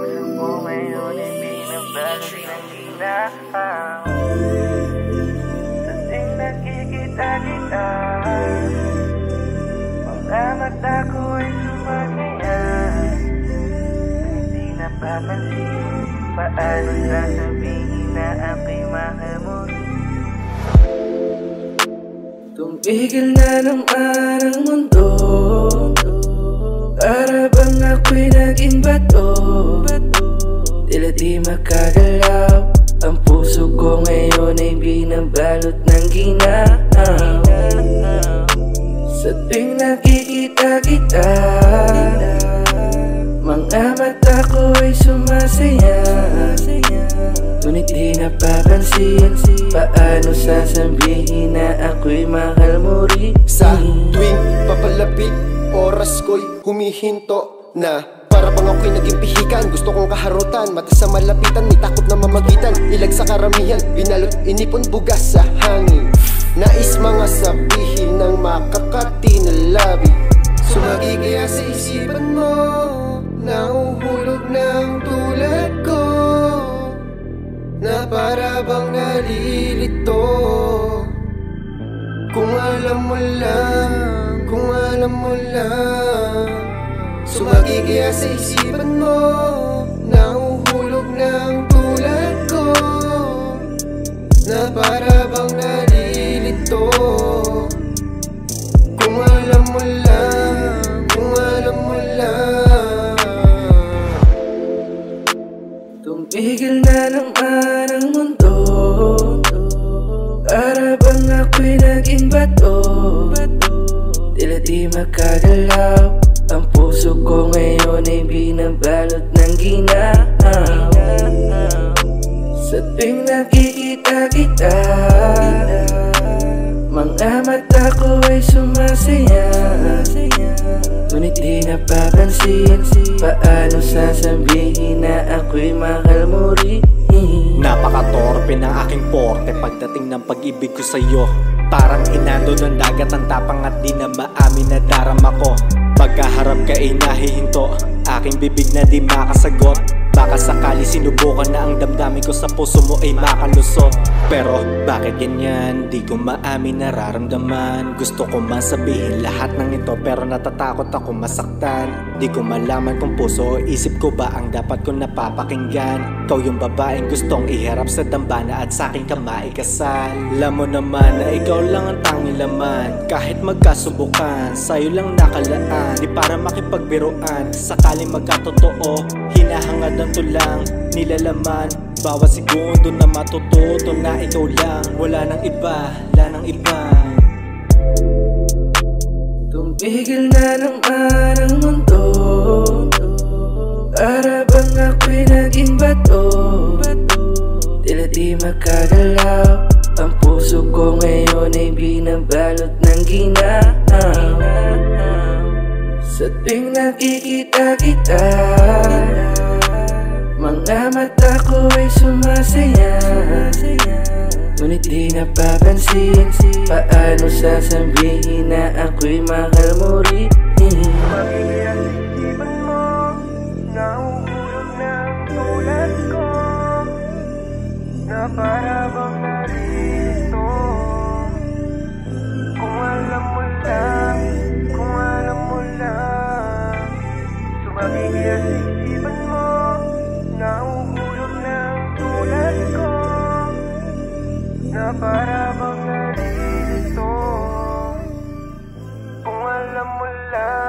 puso ko ngayon ay binabalot ng ginaw. Sa tuwing nakikita kita, mga mata ko ay sumasaya. Hindi napapansin, paano sasabihin na ako'y mahal mo? Tumigil na naman ang mundo, para bang ako'y naging bato. Tila di makagalaw, ang puso ko ngayon ay binabalot ng ginaw. Sa tuwing nakikita kita, mga mata ko ay sumasaya. Ngunit di napapansin, paano sasabihin na ako'y mahal mo rin? Sa tuwing papalapit, oras ko'y humihinto na. Para bang ako'y naging pihikan, gusto kong kaharutan. Mata sa malapitan, may takot na mamagitan. Ilag sa karamihan, binalot, inipon, bugas sa hangin. Nais mga sabihin ng makakati na labi. Sumagi kaya sa isipan mo, nahuhulog ng tulad ko, na para bang nalilito. Kung alam mo lang, kung alam mo lang. Sumagi kaya sa isipan mo, nahuhulog ng tulad ko, na para bang nalilito. Kung alam mo lang, kung alam mo lang. Tumigil na naman ang mundo, para bang ako'y naging bato. Tila di makagalaw, ang puso ko ngayon ay binabalot ng ginaw. Sa tuwing nakikita kita, mga mata ko ay sumasaya. Ngunit di napapansin, paano sasabihin na ako'y mahal mo rin? Napakatorpe ng aking porte pagdating ng pag-ibig ko sa'yo. Parang inando ng dagat ang tapang at di na maamin na darama ko. Pagkaharap ka ay nahihinto, aking bibig na di makasagot. Baka sakali sinubukan na ang damdamin ko sa puso mo ay makalusot. Pero bakit ganyan? Di ko maamin nararamdaman. Gusto ko man sabihin lahat ng ito, pero natatakot ako masaktan. Di ko malaman kung puso o isip ko ba ang dapat ko napapakinggan. Ikaw yung babaeng gustong iharap sa dambana at sa'king ka maikasal. Alam mo naman na ikaw lang ang tanging laman. Kahit magkasubukan, sa'yo lang nakalaan. Di para makipagbiruan, sakaling magkatotoo, hinahangad ang tulang nilalaman. Bawat segundo na matututo na ikaw lang, wala nang iba, wala nang iba. Tumigil na naman ang mundo, para bang ako'y naging bato. Tila di makagalaw, ang puso ko ngayon ay binabalot ng ginaw. Sa tuwing nakikita kita, mga mata ko ay sumasaya. Ngunit di napapansin, paano sasabihin na ako'y mahal mo rin? Pamilya sa isipan mo, nahuhulog ng tulad ko, na para bang narito. Kung alam mo lang, kung alam mo lang. Sumamigil sa isipan mo, nahuhulog ng tulad ko, na para bang narito. Kung alam mo lang.